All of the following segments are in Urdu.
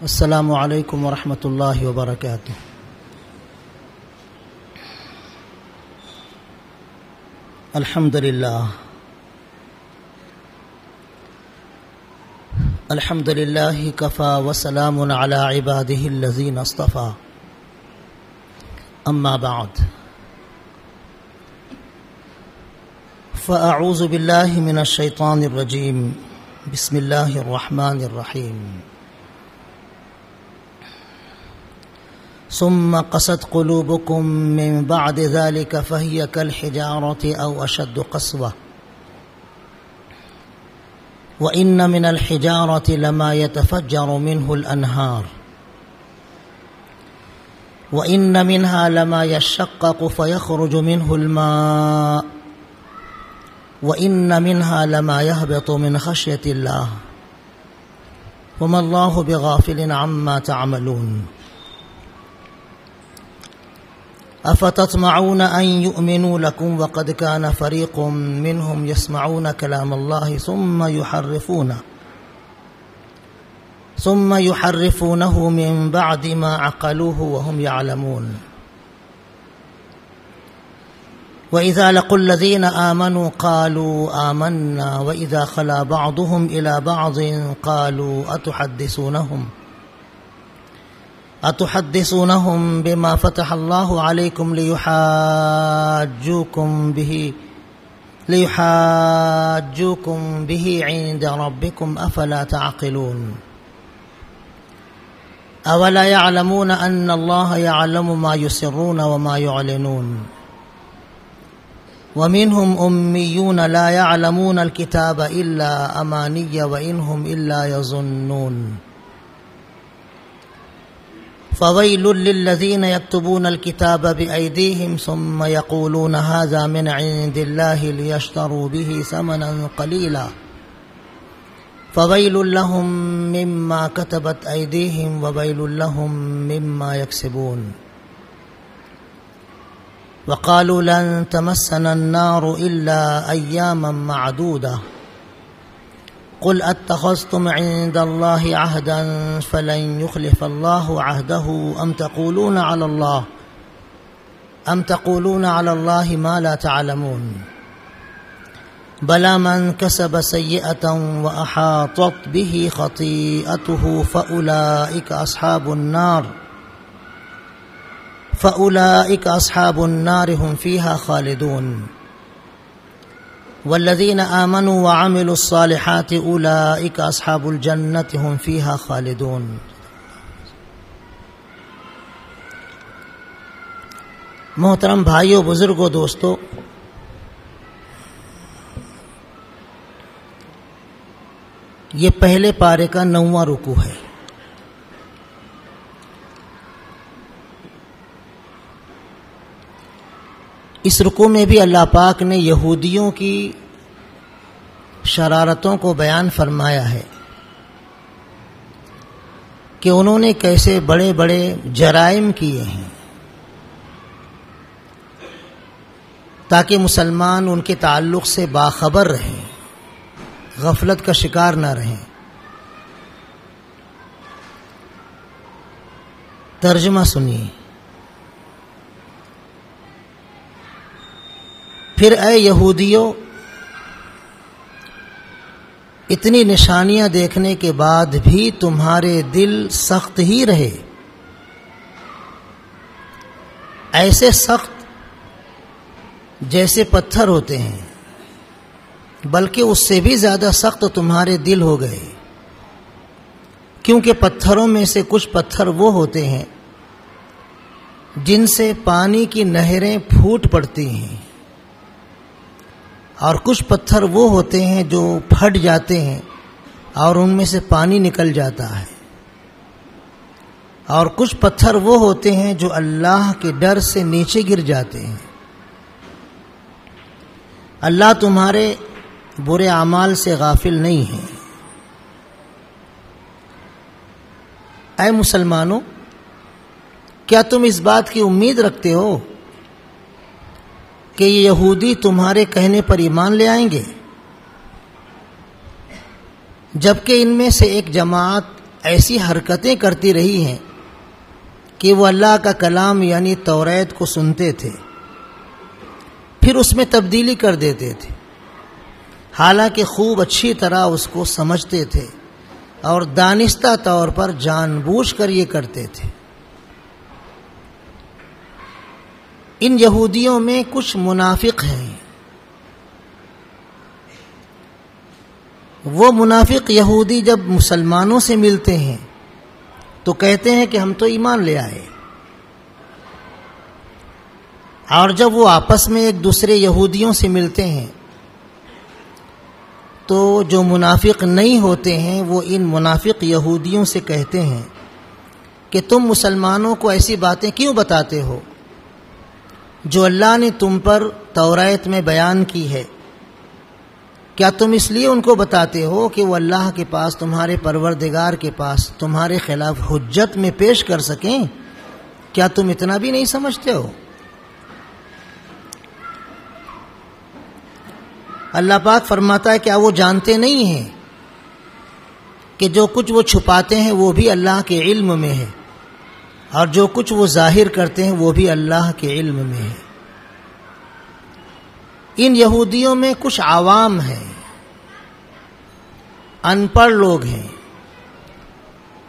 السلام علیکم ورحمۃ اللہ وبرکاتہ۔ الحمد للہ کفا وسلام علی عبادہ الذین اصطفى، اما بعد فاعوذ باللہ من الشیطان الرجیم، بسم اللہ الرحمن الرحیم۔ ثم قست قلوبكم من بعد ذلك فهي كالحجارة أو أشد قسوة وإن من الحجارة لما يتفجر منه الأنهار وإن منها لما يشقق فيخرج منه الماء وإن منها لما يهبط من خشية الله وما الله بغافل عما تعملون أفتطمعون أن يؤمنوا لكم وقد كان فريق منهم يسمعون كلام الله ثم يحرفونه من بعد ما عقلوه وهم يعلمون وإذا لقوا الذين آمنوا قالوا آمنا وإذا خلا بعضهم إلى بعض قالوا أتحدثونهم بما فتح الله عليكم ليحاجوكم به عند ربكم أفلا تعقلون أولا يعلمون أن الله يعلم ما يسرون وما يعلنون ومنهم أميون لا يعلمون الكتاب إلا أماني وإن هم إلا يظنون فويل للذين يكتبون الكتاب بأيديهم ثم يقولون هذا من عند الله ليشتروا به ثمنا قليلا فويل لهم مما كتبت أيديهم وويل لهم مما يكسبون وقالوا لن تمسنا النار إلا أياما معدودة قل اتخذتم عند الله عهدا فلن يخلف الله عهده أم تقولون على الله ما لا تعلمون بلى من كسب سيئة وأحاطت به خطيئته فأولئك أصحاب النار هم فيها خالدون والذين آمنوا وعملوا الصالحات أولئك أصحاب الجنة هم فيها خالدون۔ محترم بھائیو، بزرگو، دوستو، یہ پہلے پارے کا 9واں رکوع ہے۔ اس رکوع میں بھی اللہ پاک نے یہودیوں کی شرارتوں کو بیان فرمایا ہے کہ انہوں نے کیسے بڑے بڑے جرائم کیے ہیں تاکہ مسلمان ان کے تعلق سے باخبر رہیں، غفلت کا شکار نہ رہیں۔ ترجمہ سنیے۔ پھر اے یہودیوں، اتنی نشانیاں دیکھنے کے بعد بھی تمہارے دل سخت ہی رہے، ایسے سخت جیسے پتھر ہوتے ہیں، بلکہ اس سے بھی زیادہ سخت تمہارے دل ہو گئے، کیونکہ پتھروں میں سے کچھ پتھر وہ ہوتے ہیں جن سے پانی کی نہریں پھوٹ پڑتی ہیں، اور کچھ پتھر وہ ہوتے ہیں جو پھٹ جاتے ہیں اور ان میں سے پانی نکل جاتا ہے، اور کچھ پتھر وہ ہوتے ہیں جو اللہ کے ڈر سے نیچے گر جاتے ہیں۔ اللہ تمہارے برے اعمال سے غافل نہیں ہے۔ اے مسلمانوں، کیا تم اس بات کی امید رکھتے ہو کہ یہ یہودی تمہارے کہنے پر ایمان لے آئیں گے؟ جبکہ ان میں سے ایک جماعت ایسی حرکتیں کرتی رہی ہیں کہ وہ اللہ کا کلام یعنی توریت کو سنتے تھے، پھر اس میں تبدیلی کر دیتے تھے، حالانکہ خوب اچھی طرح اس کو سمجھتے تھے اور دانستہ طور پر جان بوجھ کر یہ کرتے تھے۔ ان یہودیوں میں کچھ منافق ہیں۔ وہ منافق یہودی جب مسلمانوں سے ملتے ہیں تو کہتے ہیں کہ ہم تو ایمان لے آئے، اور جب وہ آپس میں ایک دوسرے یہودیوں سے ملتے ہیں تو جو منافق نہیں ہوتے ہیں وہ ان منافق یہودیوں سے کہتے ہیں کہ تم مسلمانوں کو ایسی باتیں کیوں بتاتے ہو جو اللہ نے تم پر توریت میں بیان کی ہے؟ کیا تم اس لیے ان کو بتاتے ہو کہ وہ اللہ کے پاس، تمہارے پروردگار کے پاس تمہارے خلاف حجت میں پیش کر سکیں؟ کیا تم اتنا بھی نہیں سمجھتے ہو؟ اللہ پاک فرماتا ہے کیا وہ جانتے نہیں ہیں کہ جو کچھ وہ چھپاتے ہیں وہ بھی اللہ کے علم میں ہے، اور جو کچھ وہ ظاہر کرتے ہیں وہ بھی اللہ کے علم میں ہے۔ ان یہودیوں میں کچھ عوام ہیں، ان پڑھ لوگ ہیں،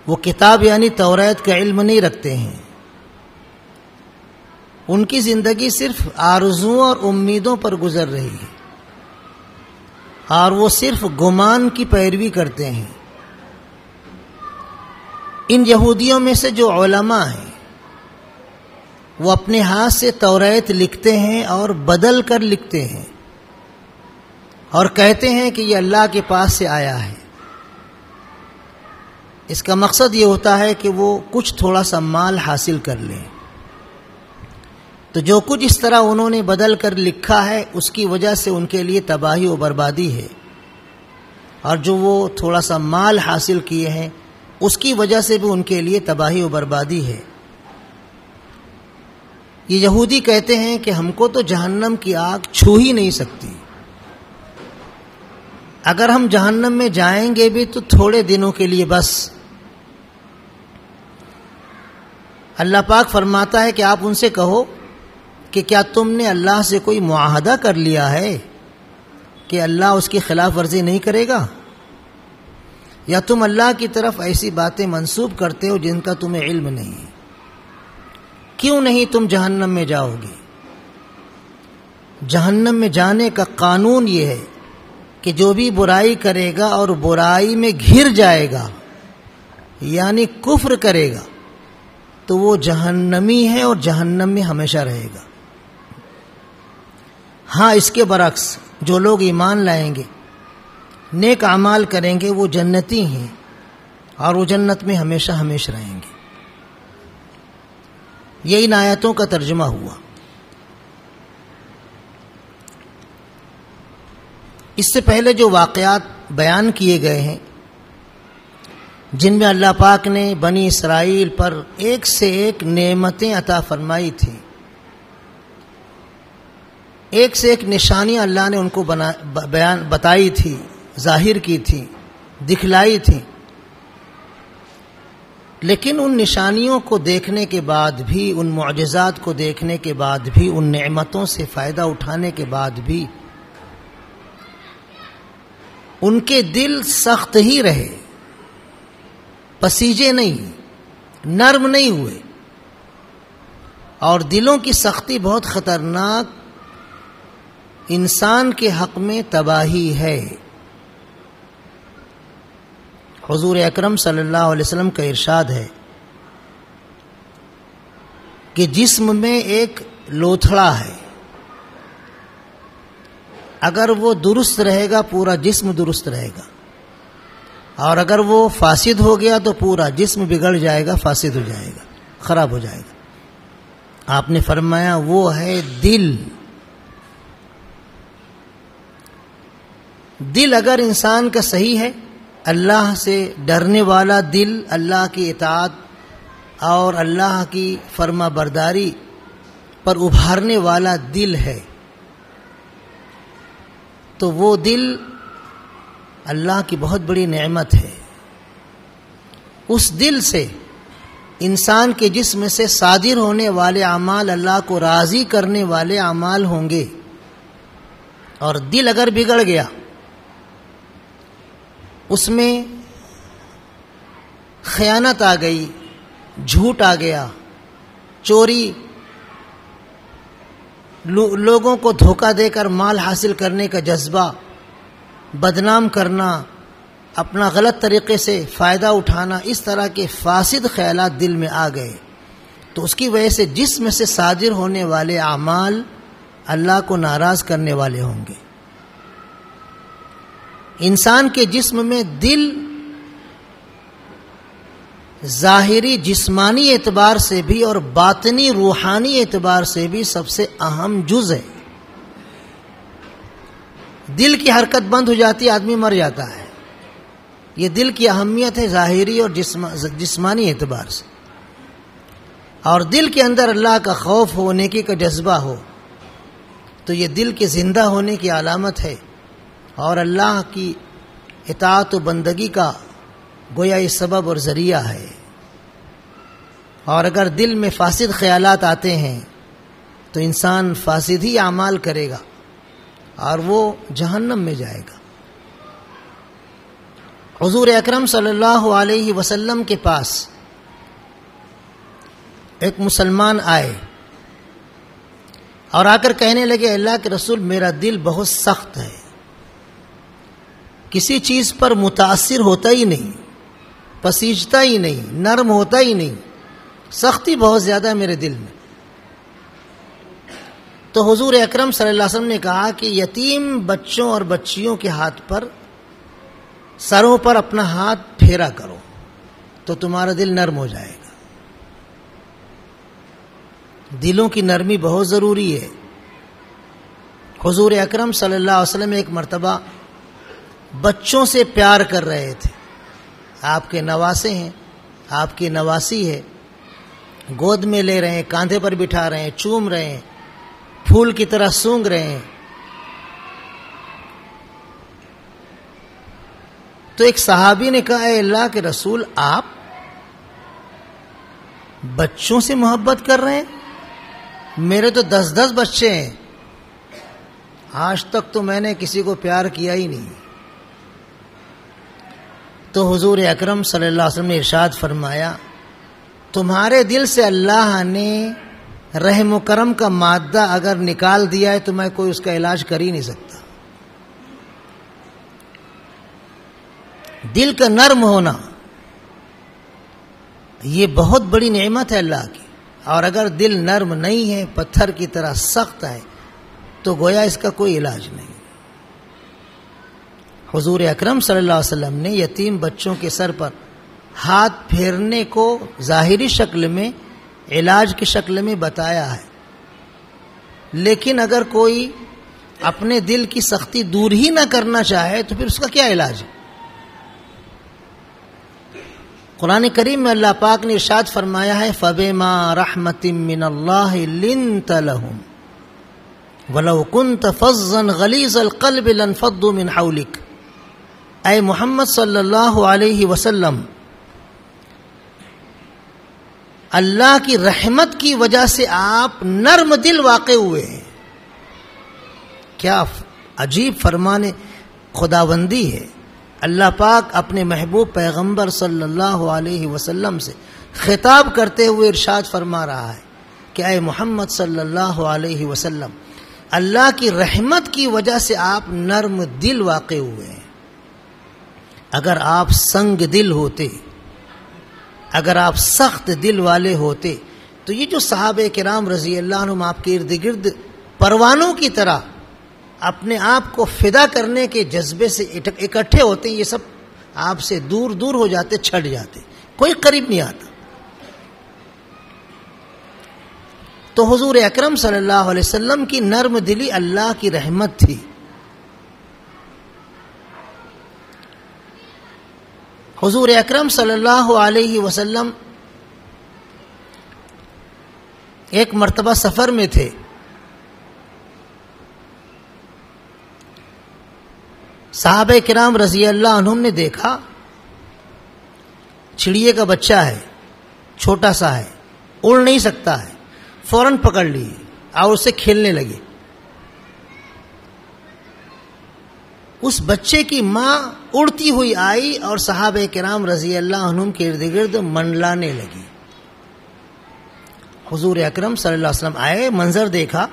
وہ کتاب یعنی توریت کا علم نہیں رکھتے ہیں۔ ان کی زندگی صرف آرزوؤں اور امیدوں پر گزر رہی ہے، اور وہ صرف گمان کی پیروی کرتے ہیں۔ ان یہودیوں میں سے جو علماء ہیں وہ اپنے ہاتھ سے توریت لکھتے ہیں اور بدل کر لکھتے ہیں اور کہتے ہیں کہ یہ اللہ کے پاس سے آیا ہے۔ اس کا مقصد یہ ہوتا ہے کہ وہ کچھ تھوڑا سا مال حاصل کر لیں۔ تو جو کچھ اس طرح انہوں نے بدل کر لکھا ہے اس کی وجہ سے ان کے لیے تباہی و بربادی ہے، اور جو وہ تھوڑا سا مال حاصل کیے ہیں اس کی وجہ سے بھی ان کے لیے تباہی و بربادی ہے۔ یہ یہودی کہتے ہیں کہ ہم کو تو جہنم کی آگ چھو ہی نہیں سکتی، اگر ہم جہنم میں جائیں گے بھی تو تھوڑے دنوں کے لیے بس۔ اللہ پاک فرماتا ہے کہ آپ ان سے کہو کہ کیا تم نے اللہ سے کوئی معاہدہ کر لیا ہے کہ اللہ اس کی خلاف ورزی نہیں کرے گا؟ یا تم اللہ کی طرف ایسی باتیں منسوب کرتے ہو جن کا تمہیں علم نہیں ہے؟ کیوں نہیں تم جہنم میں جاؤ گے؟ جہنم میں جانے کا قانون یہ ہے کہ جو بھی برائی کرے گا اور برائی میں گھر جائے گا یعنی کفر کرے گا تو وہ جہنمی ہے اور جہنم میں ہمیشہ رہے گا۔ ہاں، اس کے برعکس جو لوگ ایمان لائیں گے، نیک اعمال کریں گے، وہ جنتی ہیں اور وہ جنت میں ہمیشہ ہمیشہ رہیں گے۔ یہ ان آیتوں کا ترجمہ ہوا۔ اس سے پہلے جو واقعات بیان کیے گئے ہیں جن میں اللہ پاک نے بنی اسرائیل پر ایک سے ایک نعمتیں عطا فرمائی تھیں، ایک سے ایک نشانیاں اللہ نے ان کو بتائی تھی، ظاہر کی تھی، دکھلائی تھی، لیکن ان نشانیوں کو دیکھنے کے بعد بھی، ان معجزات کو دیکھنے کے بعد بھی، ان نعمتوں سے فائدہ اٹھانے کے بعد بھی ان کے دل سخت ہی رہے، پسیجے نہیں، نرم نہیں ہوئے۔ اور دلوں کی سختی بہت خطرناک انسان کے حق میں تباہی ہے۔ حضور اکرم صلی اللہ علیہ وسلم کا ارشاد ہے کہ جسم میں ایک لوتھڑا ہے، اگر وہ درست رہے گا پورا جسم درست رہے گا، اور اگر وہ فاسد ہو گیا تو پورا جسم بگڑ جائے گا، فاسد ہو جائے گا، خراب ہو جائے گا۔ آپ نے فرمایا وہ ہے دل۔ دل اگر انسان کا صحیح ہے، اللہ سے ڈرنے والا دل، اللہ کی اطاعت اور اللہ کی فرما برداری پر ابھارنے والا دل ہے، تو وہ دل اللہ کی بہت بڑی نعمت ہے۔ اس دل سے انسان کے جسم سے صادر ہونے والے اعمال اللہ کو راضی کرنے والے اعمال ہوں گے. اور دل اگر بگڑ گیا، اس میں خیانت آ گئی، جھوٹ آ گیا، چوری، لوگوں کو دھوکہ دے کر مال حاصل کرنے کا جذبہ، بدنام کرنا، اپنا غلط طریقے سے فائدہ اٹھانا، اس طرح کے فاسد خیالات دل میں آ گئے تو اس کی وجہ سے جسم سے صادر ہونے والے اعمال اللہ کو ناراض کرنے والے ہوں گے. انسان کے جسم میں دل ظاہری جسمانی اعتبار سے بھی اور باطنی روحانی اعتبار سے بھی سب سے اہم جز ہے. دل کی حرکت بند ہو جاتی ہے، آدمی مر جاتا ہے. یہ دل کی اہمیت ہے ظاہری اور جسمانی اعتبار سے. اور دل کے اندر اللہ کا خوف ہو، نیکی کا جذبہ ہو، تو یہ دل کے زندہ ہونے کی علامت ہے اور اللہ کی اطاعت و بندگی کا گویا یہ سبب اور ذریعہ ہے. اور اگر دل میں فاسد خیالات آتے ہیں تو انسان فاسد ہی اعمال کرے گا اور وہ جہنم میں جائے گا. حضور اکرم صلی اللہ علیہ وسلم کے پاس ایک مسلمان آئے اور آ کر کہنے لگے، اللہ کے رسول، میرا دل بہت سخت ہے، کسی چیز پر متاثر ہوتا ہی نہیں، پسیجتا ہی نہیں، نرم ہوتا ہی نہیں، سختی بہت زیادہ ہے میرے دل میں. تو حضور اکرم صلی اللہ علیہ وسلم نے کہا کہ یتیم بچوں اور بچیوں کے ہاتھ پر، سروں پر اپنا ہاتھ پھیرا کرو تو تمہارا دل نرم ہو جائے گا. دلوں کی نرمی بہت ضروری ہے. حضور اکرم صلی اللہ علیہ وسلم ایک مرتبہ بچوں سے پیار کر رہے تھے. آپ کے نواسے ہیں، آپ کی نواسی ہے، گود میں لے رہے ہیں، کاندھے پر بٹھا رہے ہیں، چوم رہے ہیں، پھول کی طرح سونگھ رہے ہیں. تو ایک صحابی نے کہا، اے اللہ کے رسول، آپ بچوں سے محبت کر رہے ہیں؟ میرے تو 10 بچے ہیں، آج تک تو میں نے کسی کو پیار کیا ہی نہیں. تو حضور اکرم صلی اللہ علیہ وسلم نے ارشاد فرمایا، تمہارے دل سے اللہ نے رحم و کرم کا مادہ اگر نکال دیا ہے تو میں کوئی اس کا علاج کر ہی نہیں سکتا. دل کا نرم ہونا یہ بہت بڑی نعمت ہے اللہ کی. اور اگر دل نرم نہیں ہے، پتھر کی طرح سخت ہے، تو گویا اس کا کوئی علاج نہیں. حضور اکرم صلی اللہ علیہ وسلم نے یتیم بچوں کے سر پر ہاتھ پھیرنے کو ظاہری شکل میں، علاج کی شکل میں بتایا ہے. لیکن اگر کوئی اپنے دل کی سختی دور ہی نہ کرنا چاہے تو پھر اس کا کیا علاج ہے؟ قرآن کریم میں اللہ پاک نے ارشاد فرمایا ہے، فَبِمَا رَحْمَةٍ مِّنَ اللَّهِ لِنْتَ لَهُمْ وَلَوْ كُنْتَ فَظًّا غَلِيظَ الْقَلْبِ لَانفَضُّوا مِنْ حَوْلِكَ. اے محمد صلی اللہ علیہ وسلم، اللہ کی رحمت کی وجہ سے آپ نرم دل واقع ہوئے ہیں. کیا عجیب فرمان خداوندی ہے. اللہ پاک اپنے محبوب پیغمبر صلی اللہ علیہ وسلم سے خطاب کرتے ہوئے ارشاد فرما رہا ہے کہ اے محمد صلی اللہ علیہ وسلم، اللہ کی رحمت کی وجہ سے آپ نرم دل واقع ہوئے ہیں. اگر آپ سنگ دل ہوتے، اگر آپ سخت دل والے ہوتے تو یہ جو صحابہ کرام رضی اللہ عنہم آپ کے ارد گرد پروانوں کی طرح اپنے آپ کو فدا کرنے کے جذبے سے اکٹھے ہوتے ہیں، یہ سب آپ سے دور دور ہو جاتے، چھٹ جاتے، کوئی قریب نہیں آتا. تو حضور اکرم صلی اللہ علیہ وسلم کی نرم دلی اللہ کی رحمت تھی. حضور اکرم صلی اللہ علیہ وسلم ایک مرتبہ سفر میں تھے. صحابہ کرام رضی اللہ عنہم نے دیکھا چڑیے کا بچہ ہے، چھوٹا سا ہے، اڑ نہیں سکتا ہے، فوراً پکڑ لیے اور اسے کھیلنے لگے. اس بچے کی ماں اڑتی ہوئی آئی اور صحابہ کرام رضی اللہ عنہم کے ارد گرد منڈلانے لگی. حضور اکرم صلی اللہ علیہ وسلم آئے، منظر دیکھا.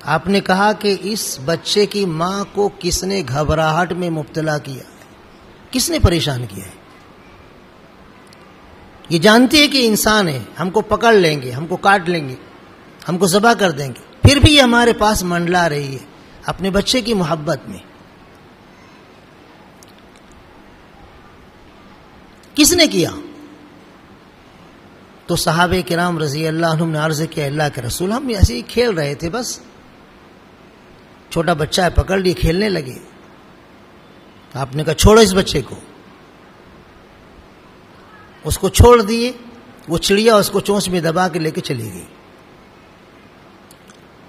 آپ نے کہا کہ اس بچے کی ماں کو کس نے گھبراہٹ میں مبتلا کیا، کس نے پریشان کیا ہے؟ یہ جانتی ہے کہ انسان ہے، ہم کو پکڑ لیں گے، ہم کو کاٹ لیں گے، ہم کو ذبح کر دیں گے، پھر بھی یہ ہمارے پاس منڈلا رہی ہے اپنے بچے کی محبت میں. کس نے کیا؟ تو صحابہ کرام رضی اللہ عنہم نے عرض کیا، اللہ کے رسول ہم ایسے ہی کھیل رہے تھے، بس چھوٹا بچہ ہے، پکڑ لیے، کھیلنے لگے. آپ نے کہا چھوڑو اس بچے کو. اس کو چھوڑ دیے. وہ چڑیا اس کو چونچ میں دبا کے لے کے چلی گئی.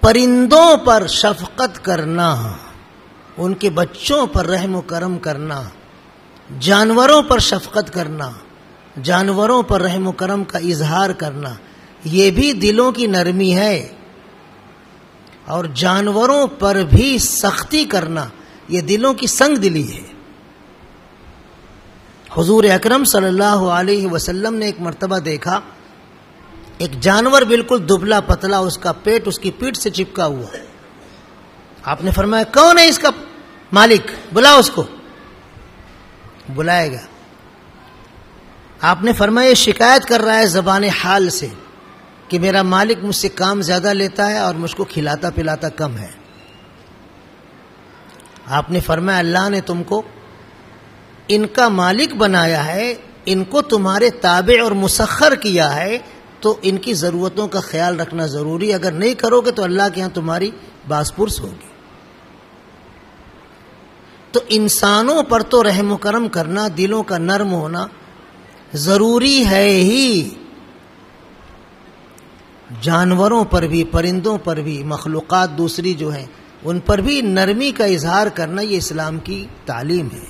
پرندوں پر شفقت کرنا، ان کے بچوں پر رحم و کرم کرنا، جانوروں پر شفقت کرنا، جانوروں پر رحم و کرم کا اظہار کرنا، یہ بھی دلوں کی نرمی ہے. اور جانوروں پر بھی سختی کرنا یہ دلوں کی سنگ دلی ہے. حضور اکرم صلی اللہ علیہ وسلم نے ایک مرتبہ دیکھا ایک جانور بالکل دبلا پتلا، اس کا پیٹ اس کی پیٹھ سے چپکا ہوا. آپ نے فرمایا کون ہے اس کا مالک؟ بلاؤ اس کو. بلائے گا. آپ نے فرمایا یہ شکایت کر رہا ہے زبان حال سے کہ میرا مالک مجھ سے کام زیادہ لیتا ہے اور مجھ کو کھلاتا پلاتا کم ہے. آپ نے فرمایا اللہ نے تم کو ان کا مالک بنایا ہے، ان کو تمہارے تابع اور مسخر کیا ہے، تو ان کی ضرورتوں کا خیال رکھنا ضروری. اگر نہیں کرو گے تو اللہ کے ہاں تمہاری باس پرس ہوگی. تو انسانوں پر تو رحم و کرم کرنا، دلوں کا نرم ہونا ضروری ہے ہی. جانوروں پر بھی، پرندوں پر بھی، مخلوقات دوسری جو ہیں ان پر بھی نرمی کا اظہار کرنا یہ اسلام کی تعلیم ہے.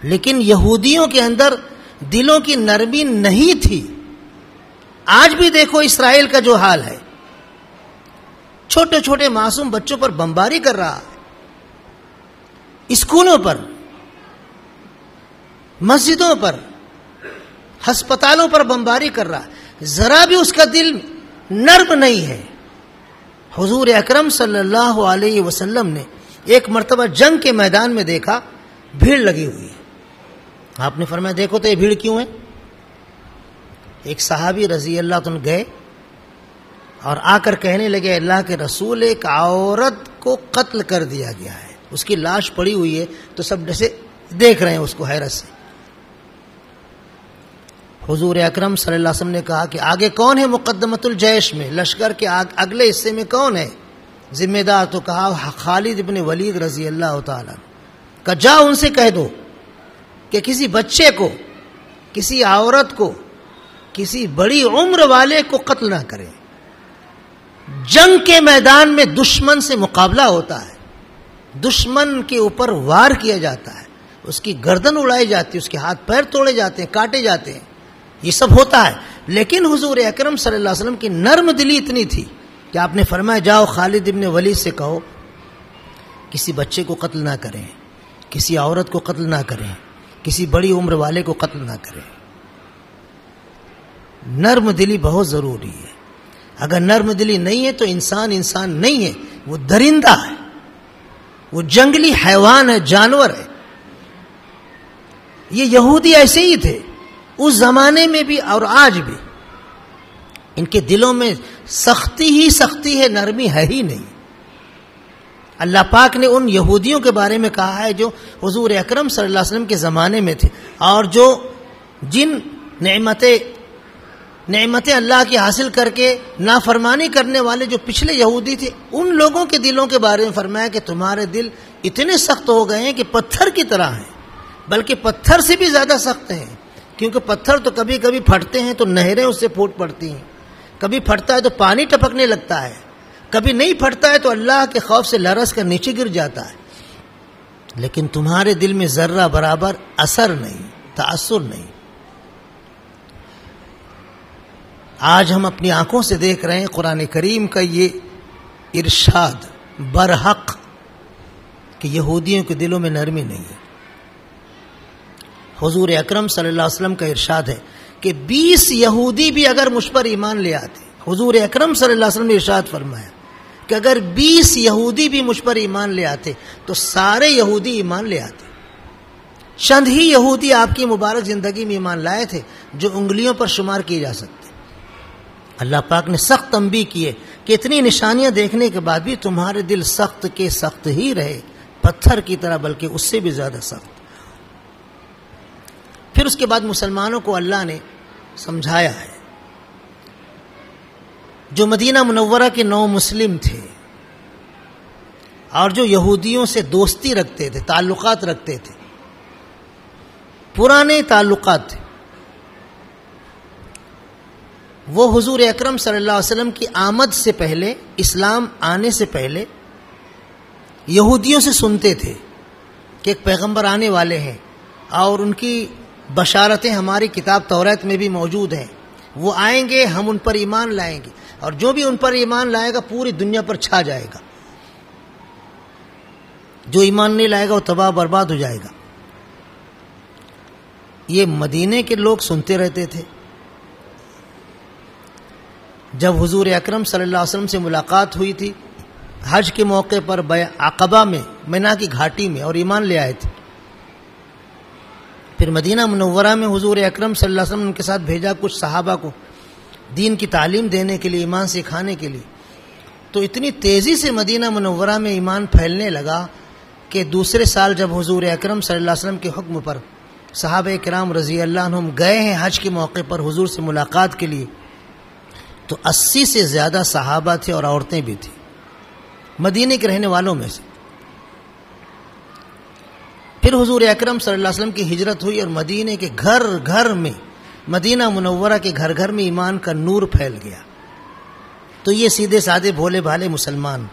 لیکن یہودیوں کے اندر دلوں کی نرمی نہیں تھی. آج بھی دیکھو اسرائیل کا جو حال ہے، چھوٹے چھوٹے معصوم بچوں پر بمباری کر رہا ہے، اسکولوں پر، مسجدوں پر، ہسپتالوں پر بمباری کر رہا ہے. ذرا بھی اس کا دل نرم نہیں ہے. حضور اکرم صلی اللہ علیہ وسلم نے ایک مرتبہ جنگ کے میدان میں دیکھا بھیڑ لگی ہوئی ہے. آپ نے فرمایا دیکھو تو یہ بھیڑ کیوں ہے؟ ایک صحابی رضی اللہ عنہ گئے اور آ کر کہنے لگے اللہ کے رسول ایک عورت کو قتل کر دیا گیا ہے، اس کی لاش پڑی ہوئی ہے. تو سب جیسے دیکھ رہے ہیں اس کو حیرت سے. حضور اکرم صلی اللہ علیہ وسلم نے کہا کہ آگے کون ہے مقدمۃ الجیش میں، لشکر کے اگلے حصے میں کون ہے ذمہ دار؟ تو کہا خالد ابن ولید رضی اللہ تعالیٰ. کہ جاؤ ان سے کہہ دو کہ کسی بچے کو، کسی عورت کو، کسی بڑی عمر والے کو قتل نہ کرے. جنگ کے میدان میں دشمن سے مقابلہ ہوتا ہے، دشمن کے اوپر وار کیا جاتا ہے، اس کی گردن اڑائی جاتی ہے، اس کے ہاتھ پیر توڑے جاتے ہیں، کاٹے جاتے ہیں، یہ سب ہوتا ہے. لیکن حضور اکرم صلی اللہ علیہ وسلم کی نرم دلی اتنی تھی کہ آپ نے فرمایا جاؤ خالد ابن ولید سے کہو کسی بچے کو قتل نہ کریں، کسی عورت کو قتل نہ کریں، کسی بڑی عمر والے کو قتل نہ کریں. نرم دلی بہت ضروری ہے. اگر نرم دلی نہیں ہے تو انسان نہیں ہے، وہ درندہ ہے، وہ جنگلی حیوان ہے، جانور ہے. یہ یہودی ایسے ہی تھے اس زمانے میں بھی اور آج بھی. ان کے دلوں میں سختی ہی سختی ہے، نرمی ہے ہی نہیں. اللہ پاک نے ان یہودیوں کے بارے میں کہا ہے جو حضور اکرم صلی اللہ علیہ وسلم کے زمانے میں تھے اور جو جن نعمتیں اللہ کی حاصل کر کے نافرمانی کرنے والے جو پچھلے یہودی تھے، ان لوگوں کے دلوں کے بارے میں فرمایا کہ تمہارے دل اتنے سخت ہو گئے ہیں کہ پتھر کی طرح ہیں، بلکہ پتھر سے بھی زیادہ سخت ہیں. کیونکہ پتھر تو کبھی کبھی پھٹتے ہیں تو نہریں اس سے پھوٹ پڑتی ہیں، کبھی پھٹتا ہے تو پانی ٹپکنے لگتا ہے، کبھی نہیں پھٹتا ہے تو اللہ کے خوف سے لرز کر نیچے گر جاتا ہے. لیکن تمہارے دل میں ذرہ برابر اثر نہیں، تاثر نہیں. آج ہم اپنی آنکھوں سے دیکھ رہے ہیں قرآن کریم کا یہ ارشاد برحق کہ یہودیوں کے دلوں میں نرمی نہیں ہے۔ حضور اکرم صلی اللہ علیہ وسلم کا ارشاد ہے کہ 20 یہودی بھی اگر مجھ پر ایمان لے آتے، حضور اکرم صلی اللہ علیہ وسلم نے ارشاد فرمایا کہ اگر 20 یہودی بھی مجھ پر ایمان لے آتے تو سارے یہودی ایمان لے آتے۔ چند ہی یہودی آپ کی مبارک زندگی میں ایمان لائے تھے جو انگلیوں پر شمار کیے جا سکتے۔ اللہ پاک نے سخت تنبیہ کی ہے کہ اتنی نشانیاں دیکھنے کے بعد بھی تمہارے دل سخت کے سخت ہی رہے، پتھر کی طرح، بلکہ اس سے بھی زیادہ سخت۔ پھر اس کے بعد مسلمانوں کو اللہ نے سمجھایا ہے، جو مدینہ منورہ کے نو مسلم تھے اور جو یہودیوں سے دوستی رکھتے تھے، تعلقات رکھتے تھے، پرانے تعلقات تھے، وہ حضور اکرم صلی اللہ علیہ وسلم کی آمد سے پہلے، اسلام آنے سے پہلے یہودیوں سے سنتے تھے کہ ایک پیغمبر آنے والے ہیں اور ان کی بشارتیں ہماری کتاب توریت میں بھی موجود ہیں، وہ آئیں گے، ہم ان پر ایمان لائیں گے، اور جو بھی ان پر ایمان لائے گا پوری دنیا پر چھا جائے گا، جو ایمان نہیں لائے گا وہ تباہ برباد ہو جائے گا۔ یہ مدینے کے لوگ سنتے رہتے تھے۔ جب حضور اکرم صلی اللہ علیہ وسلم سے ملاقات ہوئی تھی حج کے موقع پر عقبہ میں، مینا کی گھاٹی میں، اور ایمان لے آئے تھے، پھر مدینہ منورہ میں حضور اکرم صلی اللہ علیہ وسلم کے ساتھ بھیجا کچھ صحابہ کو دین کی تعلیم دینے کے لیے، ایمان سکھانے کے لیے، تو اتنی تیزی سے مدینہ منورہ میں ایمان پھیلنے لگا کہ دوسرے سال جب حضور اکرم صلی اللہ علیہ وسلم کے حکم پر صحابہ کرام رضی اللہ عنہم گئے ہیں حج کے موقع پر حضور سے ملاقات کے لیے، تو 80 سے زیادہ صحابہ تھے اور عورتیں بھی تھیں مدینے کے رہنے والوں میں سے۔ پھر حضور اکرم صلی اللہ علیہ وسلم کی ہجرت ہوئی اور مدینے کے گھر گھر میں، مدینہ منورہ کے گھر گھر میں ایمان کا نور پھیل گیا۔ تو یہ سیدھے سادے بھولے بھالے مسلمان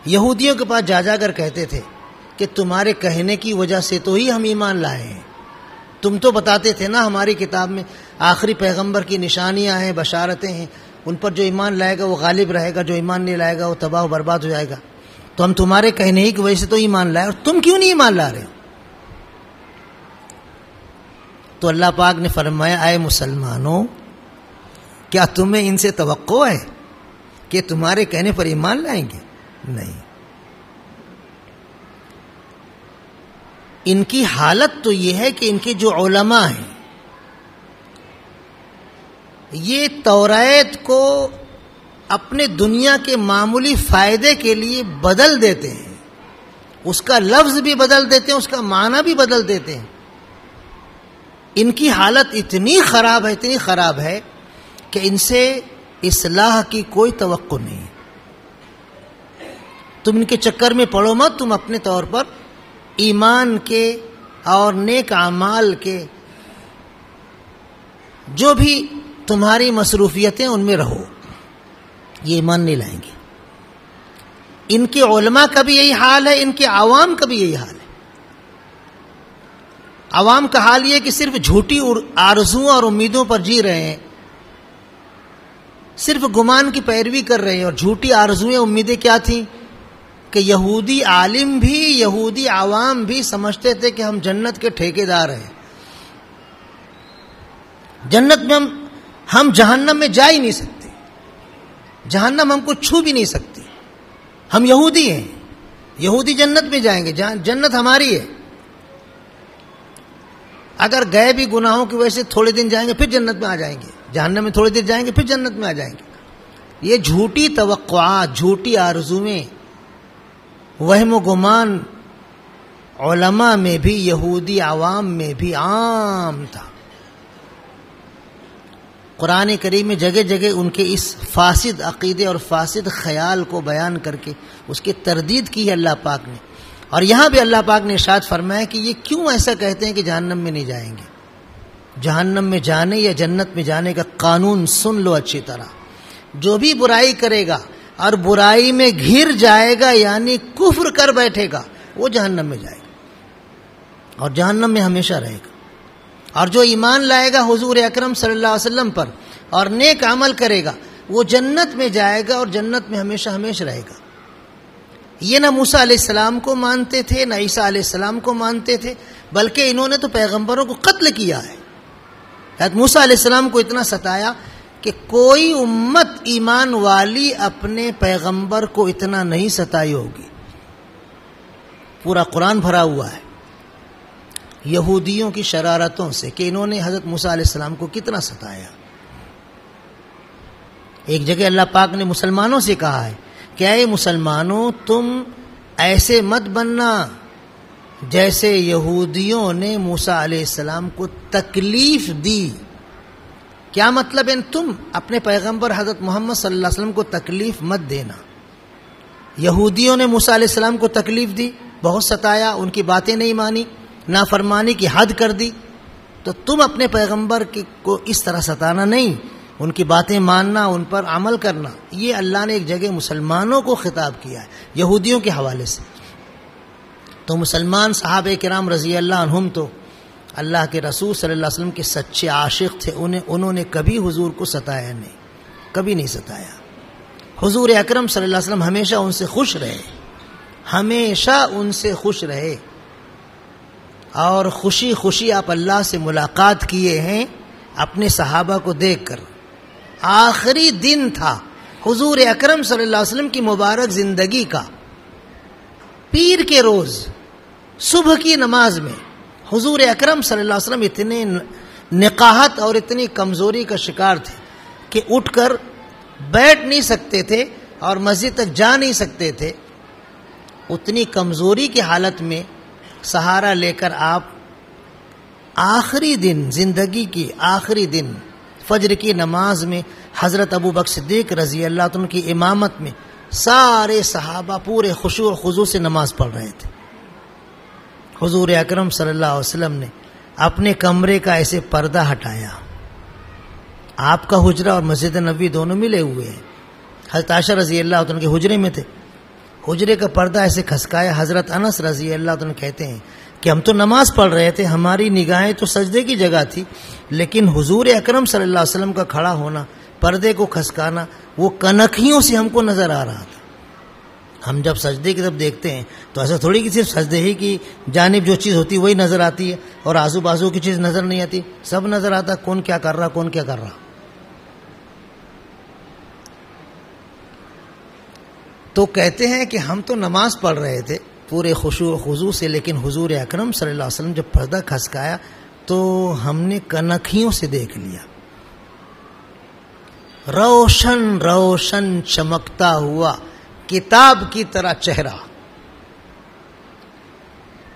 یہودیوں کے پاس جا کر کہتے تھے کہ تمہارے کہنے کی وجہ سے تو ہی ہم ایمان لائے ہیں، تم تو بتاتے تھے نا ہماری کتاب میں آخری پیغمبر کی نشانیاں ہیں، بشارتیں ہیں، ان پر جو ایمان لائے گا وہ غالب رہے گا، جو ایمان نہیں لائے گا وہ تباہ و برباد ہو جائے گا، تو ہم تمہارے کہنے ہی کی وجہ سے تو ایمان لائے، اور تم کیوں نہیں ایمان لا رہے ہو؟ تو اللہ پاک نے فرمایا، اے مسلمانوں، کیا تمہیں ان سے توقع ہے کہ تمہارے کہنے پر ایمان لائیں گے؟ نہیں۔ ان کی حالت تو یہ ہے کہ ان کے جو علماء ہیں یہ توریت کو اپنے دنیا کے معمولی فائدے کے لیے بدل دیتے ہیں، اس کا لفظ بھی بدل دیتے ہیں، اس کا معنی بھی بدل دیتے ہیں۔ ان کی حالت اتنی خراب ہے کہ ان سے اصلاح کی کوئی توقع نہیں۔ تم ان کے چکر میں پڑو مت، تم اپنے طور پر ایمان کے اور نیک اعمال کے جو بھی تمہاری مصروفیتیں ان میں رہو، یہ ایمان نہیں لائیں گے۔ ان کے علماء کا بھی یہی حال ہے، ان کے عوام کا بھی یہی حال ہے۔ عوام کا حال یہ کہ صرف جھوٹی آرزوؤں اور امیدوں پر جی رہے ہیں، صرف گمان کی پیروی کر رہے ہیں، اور جھوٹی آرزویں امیدیں کیا تھیں کہ یہودی عالم بھی، یہودی عوام بھی سمجھتے تھے کہ ہم جنت کے ٹھیکیدار ہیں، جنت میں ہم جہنم میں جا ہی نہیں سکتے، جہنم ہم کو چھو بھی نہیں سکتی، ہم یہودی ہیں، یہودی جنت میں جائیں گے، جنت ہماری ہے، اگر گئے بھی گناہوں کی وجہ سے تھوڑے دن جائیں گے پھر جنت میں آ جائیں گے، جہنم میں تھوڑے دن جائیں گے پھر جنت میں آ جائیں گے۔ یہ جھوٹی توقعات، جھوٹی آرزویں، وہم و گمان علماء میں بھی، یہودی عوام میں بھی عام تھا۔ قرآن کریم میں جگہ جگہ ان کے اس فاسد عقیدے اور فاسد خیال کو بیان کر کے اس کی تردید کی ہے اللہ پاک نے، اور یہاں بھی اللہ پاک نے ارشاد فرمایا کہ یہ کیوں ایسا کہتے ہیں کہ جہنم میں نہیں جائیں گے۔ جہنم میں جانے یا جنت میں جانے کا قانون سن لو اچھی طرح، جو بھی برائی کرے گا اور برائی میں گھر جائے گا یعنی کفر کر بیٹھے گا، وہ جہنم میں جائے گا اور جہنم میں ہمیشہ رہے گا، اور جو ایمان لائے گا حضور اکرم صلی اللہ علیہ وسلم پر اور نیک عمل کرے گا وہ جنت میں جائے گا اور جنت میں ہمیشہ ہمیشہ رہے گا۔ یہ نہ موسیٰ علیہ السلام کو مانتے تھے نہ عیسیٰ علیہ السلام کو مانتے تھے، بلکہ انہوں نے تو پیغمبروں کو قتل کیا ہے۔ حضرت موسیٰ علیہ السلام کو اتنا ستایا کہ کوئی امت ایمان والی اپنے پیغمبر کو اتنا نہیں ستائی ہوگی۔ پورا قرآن بھرا ہوا ہے یہودیوں کی شرارتوں سے کہ انہوں نے حضرت موسیٰ علیہ السلام کو کتنا ستایا۔ ایک جگہ اللہ پاک نے مسلمانوں سے کہا ہے کہ اے مسلمانوں تم ایسے مت بننا جیسے یہودیوں نے موسیٰ علیہ السلام کو تکلیف دی۔ کیا مطلب ہے؟ تم اپنے پیغمبر حضرت محمد صلی اللہ علیہ وسلم کو تکلیف مت دینا۔ یہودیوں نے موسیٰ علیہ السلام کو تکلیف دی، بہت ستایا، ان کی باتیں نہیں مانی، نافرمانی کی حد کر دی، تو تم اپنے پیغمبر کو اس طرح ستانا نہیں، ان کی باتیں ماننا، ان پر عمل کرنا۔ یہ اللہ نے ایک جگہ مسلمانوں کو خطاب کیا ہے یہودیوں کے حوالے سے۔ تو مسلمان صحابہ کرام رضی اللہ عنہم تو اللہ کے رسول صلی اللہ علیہ وسلم کے سچے عاشق تھے، انہوں نے کبھی حضور کو ستایا نہیں، کبھی نہیں ستایا۔ حضور اکرم صلی اللہ علیہ وسلم ہمیشہ ان سے خوش رہے، ہمیشہ ان سے خوش رہے، اور خوشی خوشی آپ اللہ سے ملاقات کیے ہیں اپنے صحابہ کو دیکھ کر۔ آخری دن تھا حضور اکرم صلی اللہ علیہ وسلم کی مبارک زندگی کا، پیر کے روز صبح کی نماز میں حضور اکرم صلی اللہ علیہ وسلم اتنے نقاہت اور اتنی کمزوری کا شکار تھے کہ اٹھ کر بیٹھ نہیں سکتے تھے اور مسجد تک جا نہیں سکتے تھے۔ اتنی کمزوری کی حالت میں سہارا لے کر آپ آخری دن، زندگی کی آخری دن فجر کی نماز میں حضرت ابو بکر صدیق رضی اللہ عنہ کی امامت میں سارے صحابہ پورے خشوع و خضوع سے نماز پڑھ رہے تھے۔ حضور اکرم صلی اللہ علیہ وسلم نے اپنے کمرے کا ایسے پردہ ہٹایا، آپ کا حجرہ اور مسجد نبوی دونوں ملے ہوئے ہیں، حضرت عائشہ رضی اللہ عنہ کے حجرے میں تھے، حجرے کا پردہ ایسے کھسکایا۔ حضرت انس رضی اللہ عنہ کہتے ہیں کہ ہم تو نماز پڑھ رہے تھے، ہماری نگاہیں تو سجدے کی جگہ تھی، لیکن حضور اکرم صلی اللہ علیہ وسلم کا کھڑا ہونا، پردے کو کھسکانا، وہ کنکھیوں سے ہم کو نظر آ رہا تھا۔ ہم جب سجدے کی طرف دیکھتے ہیں تو ایسا تھوڑی کہ صرف سجدے ہی کی جانب جو چیز ہوتی ہے وہی نظر آتی ہے اور آزو بازو کی چیز نظر نہیں آتی، سب نظر آتا کون کیا کر رہا، کون کیا کر رہا۔ تو کہتے ہیں کہ ہم تو نماز پڑھ رہے تھے پورے خشوع و خضوع سے، لیکن حضور اکرم صلی اللہ علیہ وسلم جب پردہ کھسکایا تو ہم نے کنکھیوں سے دیکھ لیا، روشن روشن چمکتا ہوا کتاب کی طرح چہرہ۔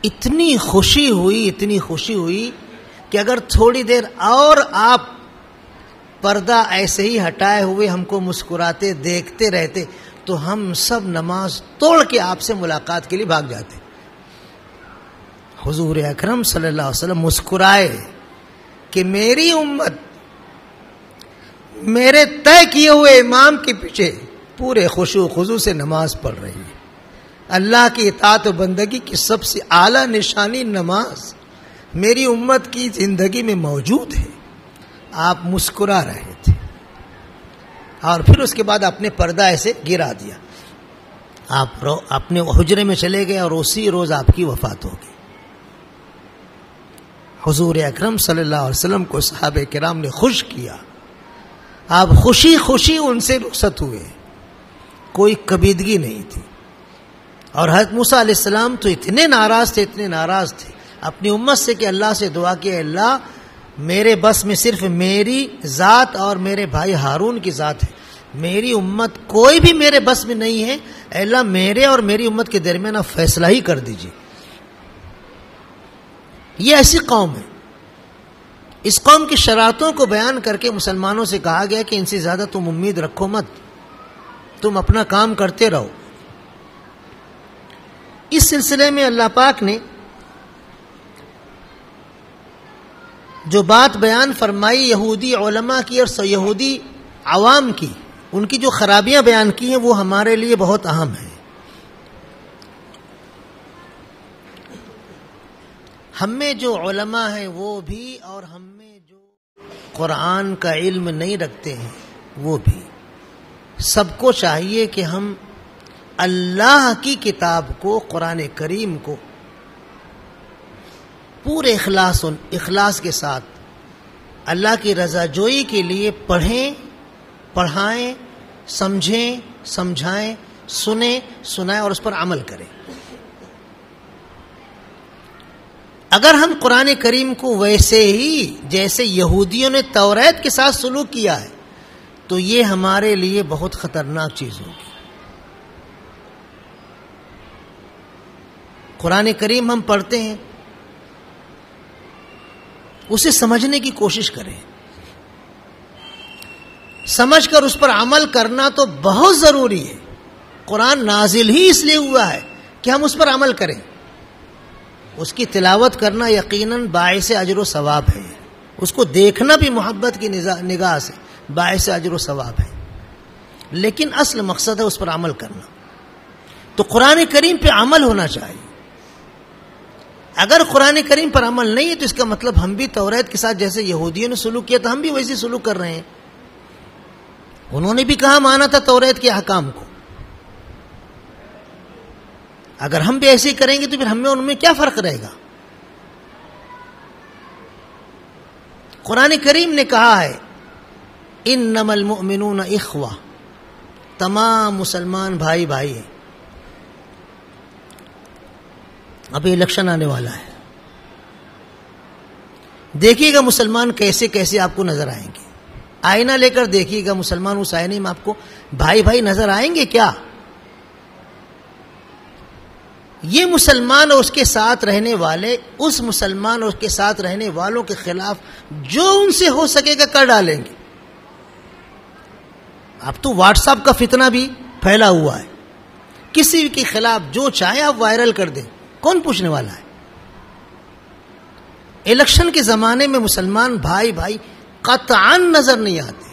اتنی خوشی ہوئی کہ اگر تھوڑی دیر اور آپ پردہ ایسے ہی ہٹائے ہوئے ہم کو مسکراتے دیکھتے رہتے تو ہم سب نماز توڑ کے آپ سے ملاقات کے لیے بھاگ جاتے۔ حضور اکرم صلی اللہ علیہ وسلم مسکرائے کہ میری امت میرے طے کیے ہوئے امام کے پیچھے پورے خشوع و خضوع سے نماز پڑھ رہی ہے۔ اللہ کی اطاعت و بندگی کی سب سے اعلیٰ نشانی نماز میری امت کی زندگی میں موجود ہے۔ آپ مسکرا رہے تھے اور پھر اس کے بعد اپنے پردہ ایسے گرا دیا، آپ اپنے حجرے میں چلے گئے اور اسی روز آپ کی وفات ہو گئی۔ حضور اکرم صلی اللہ علیہ وسلم کو صحابہ کرام نے خوش کیا، آپ خوشی خوشی ان سے رخصت ہوئے، کوئی کبیدگی نہیں تھی۔ اور حضرت موسیٰ علیہ السلام تو اتنے ناراض تھے اپنی امت سے کہ اللہ سے دعا کہ اللہ میرے بس میں صرف میری ذات اور میرے بھائی ہارون کی ذات ہے، میری امت کوئی بھی میرے بس میں نہیں ہے، اے اللہ میرے اور میری امت کے درمیان آپ فیصلہ ہی کر دیجیے۔ یہ ایسی قوم ہے، اس قوم کی شرارتوں کو بیان کر کے مسلمانوں سے کہا گیا کہ ان سے زیادہ تم امید رکھو مت، تم اپنا کام کرتے رہو۔ اس سلسلے میں اللہ پاک نے جو بات بیان فرمائی یہودی علماء کی اور یہودی عوام کی، ان کی جو خرابیاں بیان کی ہیں وہ ہمارے لیے بہت اہم ہیں۔ ہم میں جو علماء ہیں وہ بھی اور ہم میں جو قرآن کا علم نہیں رکھتے ہیں وہ بھی. سب کو چاہیے کہ ہم اللہ کی کتاب کو، قرآن کریم کو پورے اخلاص کے ساتھ اللہ کی رضا جوئی کے لیے پڑھیں، پڑھائیں، سمجھیں، سمجھائیں، سنیں، سنائیں اور اس پر عمل کریں. اگر ہم قرآن کریم کو ویسے ہی جیسے یہودیوں نے توریت کے ساتھ سلوک کیا ہے تو یہ ہمارے لیے بہت خطرناک چیز ہوگی. قرآن کریم ہم پڑھتے ہیں، اسے سمجھنے کی کوشش کریں. سمجھ کر اس پر عمل کرنا تو بہت ضروری ہے. قرآن نازل ہی اس لیے ہوا ہے کہ ہم اس پر عمل کریں. اس کی تلاوت کرنا یقیناً باعث اجر و ثواب ہے. اس کو دیکھنا بھی محبت کی نگاہ سے باعث اجر و ثواب ہے، لیکن اصل مقصد ہے اس پر عمل کرنا. تو قرآن کریم پہ عمل ہونا چاہیے. اگر قرآن کریم پر عمل نہیں ہے تو اس کا مطلب ہم بھی توریت کے ساتھ جیسے یہودیوں نے سلوک کیا تھا ہم بھی ویسے سلوک کر رہے ہیں. انہوں نے بھی کہا مانا تھا توریت کے احکام کو. اگر ہم بھی ایسے ہی کریں گے تو پھر ہم میں ان میں کیا فرق رہے گا؟ قرآن کریم نے کہا ہے انما المؤمنون اخوہ، تمام مسلمان بھائی بھائی ہیں. اب الیکشن آنے والا ہے، دیکھیے گا مسلمان کیسے کیسے آپ کو نظر آئیں گے. آئینہ لے کر دیکھیے گا مسلمان اس آئینے میں آپ کو بھائی بھائی نظر آئیں گے کیا؟ یہ مسلمان اور اس کے ساتھ رہنے والے اس مسلمان اور اس کے ساتھ رہنے والوں کے خلاف جو ان سے ہو سکے گا کر ڈالیں گے. اب تو واٹس ایپ کا فتنہ بھی پھیلا ہوا ہے، کسی کے خلاف جو چاہے آپ وائرل کر دیں، کون پوچھنے والا ہے؟ الیکشن کے زمانے میں مسلمان بھائی بھائی قطعاً نظر نہیں آتے.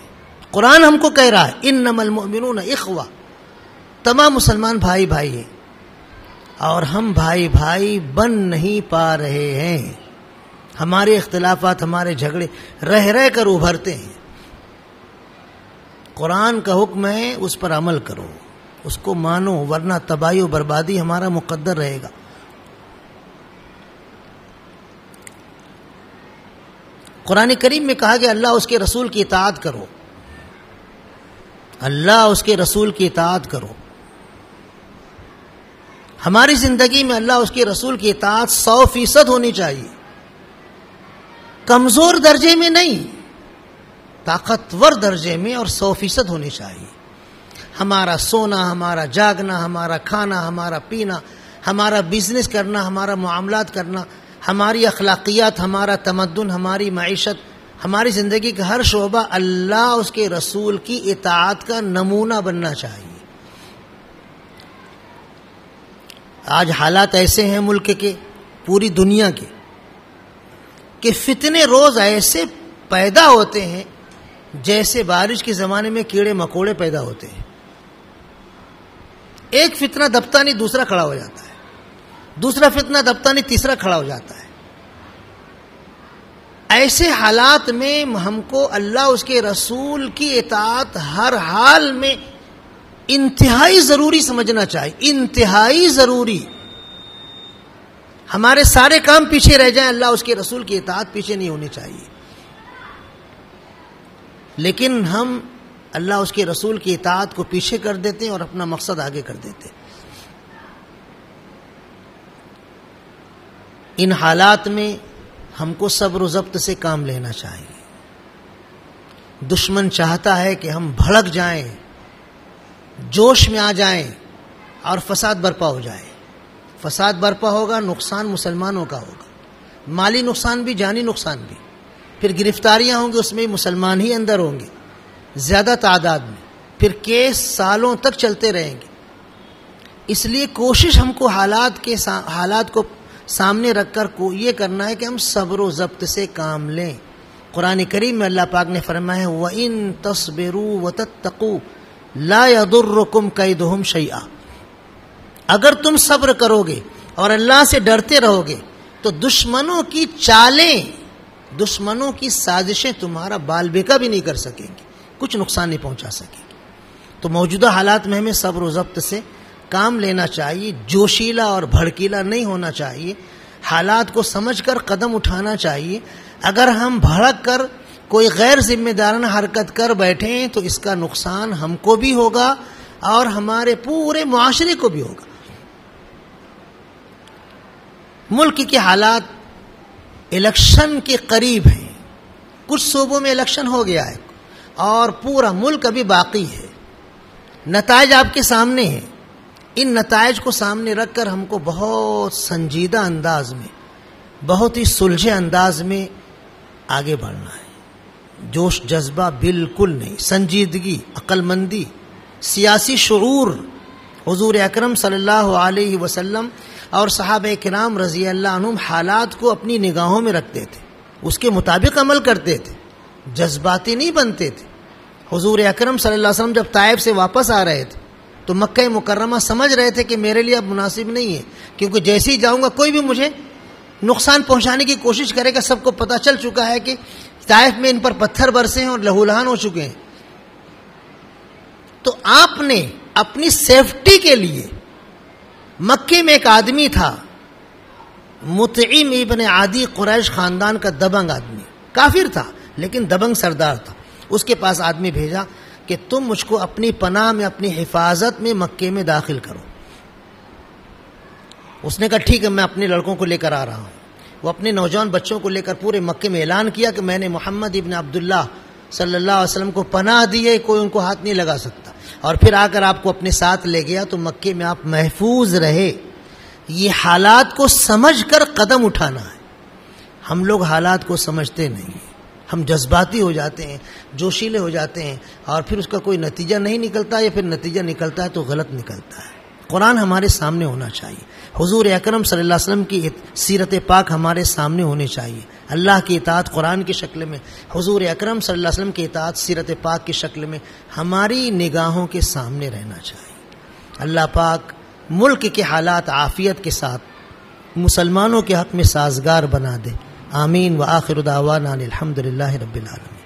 قرآن ہم کو کہہ رہا ہے انما المؤمنون اخوہ، تمام مسلمان بھائی بھائی ہیں، اور ہم بھائی بھائی بن نہیں پا رہے ہیں. ہمارے اختلافات، ہمارے جھگڑے رہ کر ابھرتے ہیں. قرآن کا حکم ہے اس پر عمل کرو، اس کو مانو، ورنہ تباہی و بربادی ہمارا مقدر رہے گا. قرآن کریم میں کہا کہ اللہ اس کے رسول کی اطاعت کرو، اللہ اس کے رسول کی اطاعت کرو. ہماری زندگی میں اللہ اس کے رسول کی اطاعت 100% ہونی چاہیے. کمزور درجے میں نہیں، طاقتور درجے میں اور 100% ہونی چاہیے. ہمارا سونا، ہمارا جاگنا، ہمارا کھانا، ہمارا پینا، ہمارا بزنس کرنا، ہمارا معاملات کرنا، ہماری اخلاقیات، ہمارا تمدن، ہماری معیشت، ہماری زندگی کا ہر شعبہ اللہ اس کے رسول کی اطاعت کا نمونہ بننا چاہیے. آج حالات ایسے ہیں ملک کے، پوری دنیا کے، کہ فتنے روز ایسے پیدا ہوتے ہیں جیسے بارش کے زمانے میں کیڑے مکوڑے پیدا ہوتے ہیں. ایک فتنہ دبتا نہیں دوسرا کھڑا ہو جاتا ہے، دوسرا فتنہ دبتا نہیں تیسرا کھڑا ہو جاتا ہے. ایسے حالات میں ہم کو اللہ اس کے رسول کی اطاعت ہر حال میں انتہائی ضروری سمجھنا چاہیے. انتہائی ضروری. ہمارے سارے کام پیچھے رہ جائیں، اللہ اس کے رسول کی اطاعت پیچھے نہیں ہونی چاہیے. لیکن ہم اللہ اس کے رسول کی اطاعت کو پیچھے کر دیتے ہیں اور اپنا مقصد آگے کر دیتے ہیں. ان حالات میں ہم کو صبر و ضبط سے کام لینا چاہیے. دشمن چاہتا ہے کہ ہم بھڑک جائیں، جوش میں آ جائیں اور فساد برپا ہو جائے. فساد برپا ہوگا، نقصان مسلمانوں کا ہوگا، مالی نقصان بھی، جانی نقصان بھی. پھر گرفتاریاں ہوں گی، اس میں مسلمان ہی اندر ہوں گے زیادہ تعداد میں. پھر کیس سالوں تک چلتے رہیں گے. اس لیے کوشش ہم کو حالات کو سامنے رکھ کر یہ کرنا ہے کہ ہم صبر و ضبط سے کام لیں. قرآن کریم میں اللہ پاک نے فرمایا ہے وَإِن تَصْبِرُوا وَتَتَّقُوا لَا يَضُرُّكُمْ كَيْدُهُمْ شَيْئًا. اگر تم صبر کرو گے اور اللہ سے ڈرتے رہو گے تو دشمنوں کی چالیں دشمنوں کی سازشیں تمہارا بال بیکا بھی نہیں کر سکیں گی، کچھ نقصان نہیں پہنچا سکیں گی۔ تو موجودہ حالات میں ہمیں صبر و ضبط سے کام لینا چاہیے، جوشیلا اور بھڑکیلا نہیں ہونا چاہیے، حالات کو سمجھ کر قدم اٹھانا چاہیے۔ اگر ہم بھڑک کر کوئی غیر ذمہ دارانہ حرکت کر بیٹھیں تو اس کا نقصان ہم کو بھی ہوگا اور ہمارے پورے معاشرے کو بھی ہوگا۔ ملک کے حالات الیکشن کے قریب ہیں، کچھ صوبوں میں الیکشن ہو گیا ہے اور پورا ملک ابھی باقی ہے۔ نتائج آپ کے سامنے ہیں، ان نتائج کو سامنے رکھ کر ہم کو بہت سنجیدہ انداز میں، بہت ہی سلجھے انداز میں آگے بڑھنا ہے۔ جوش جذبہ بالکل نہیں، سنجیدگی، عقل مندی، سیاسی شعور۔ حضور اکرم صلی اللہ علیہ وسلم اور صحابہ کرام رضی اللہ عنہم حالات کو اپنی نگاہوں میں رکھتے تھے، اس کے مطابق عمل کرتے تھے، جذباتی نہیں بنتے تھے۔ حضور اکرم صلی اللہ علیہ وسلم جب طائف سے واپس آ رہے تھے تو مکہ مکرمہ سمجھ رہے تھے کہ میرے لیے اب مناسب نہیں ہے، کیونکہ جیسے ہی جاؤں گا کوئی بھی مجھے نقصان پہنچانے کی کوشش کرے گا۔ سب کو پتہ چل چکا ہے کہ طائف میں ان پر پتھر برسے ہیں اور لہولہان ہو چکے ہیں۔ تو آپ نے اپنی سیفٹی کے لیے، مکے میں ایک آدمی تھا مطعم ابن عدی، قریش خاندان کا دبنگ آدمی، کافر تھا لیکن دبنگ سردار تھا، اس کے پاس آدمی بھیجا کہ تم مجھ کو اپنی پناہ میں، اپنی حفاظت میں مکے میں داخل کرو۔ اس نے کہا ٹھیک ہے، میں اپنے لڑکوں کو لے کر آ رہا ہوں۔ وہ اپنے نوجوان بچوں کو لے کر پورے مکے میں اعلان کیا کہ میں نے محمد ابن عبداللہ صلی اللہ علیہ وسلم کو پناہ دی ہے، کوئی ان کو ہاتھ نہیں لگا سکتا۔ اور پھر آ کر آپ کو اپنے ساتھ لے گیا تو مکے میں آپ محفوظ رہے۔ یہ حالات کو سمجھ کر قدم اٹھانا ہے۔ ہم لوگ حالات کو سمجھتے نہیں ہیں، ہم جذباتی ہو جاتے ہیں، جوشیلے ہو جاتے ہیں، اور پھر اس کا کوئی نتیجہ نہیں نکلتا، یا پھر نتیجہ نکلتا ہے تو غلط نکلتا ہے۔ قرآن ہمارے سامنے ہونا چاہیے، حضور اکرم صلی اللہ علیہ وسلم کی سیرت پاک ہمارے سامنے ہونی چاہیے۔ اللہ کی اطاعت قرآن کی شکل میں، حضور اکرم صلی اللہ علیہ وسلم کی اطاعت سیرت پاک کی شکل میں ہماری نگاہوں کے سامنے رہنا چاہیے۔ اللہ پاک ملک کے حالات عافیت کے ساتھ مسلمانوں کے حق میں سازگار بنا دے۔ آمین۔ وآخر دعوانا الحمدللہ رب العالمین۔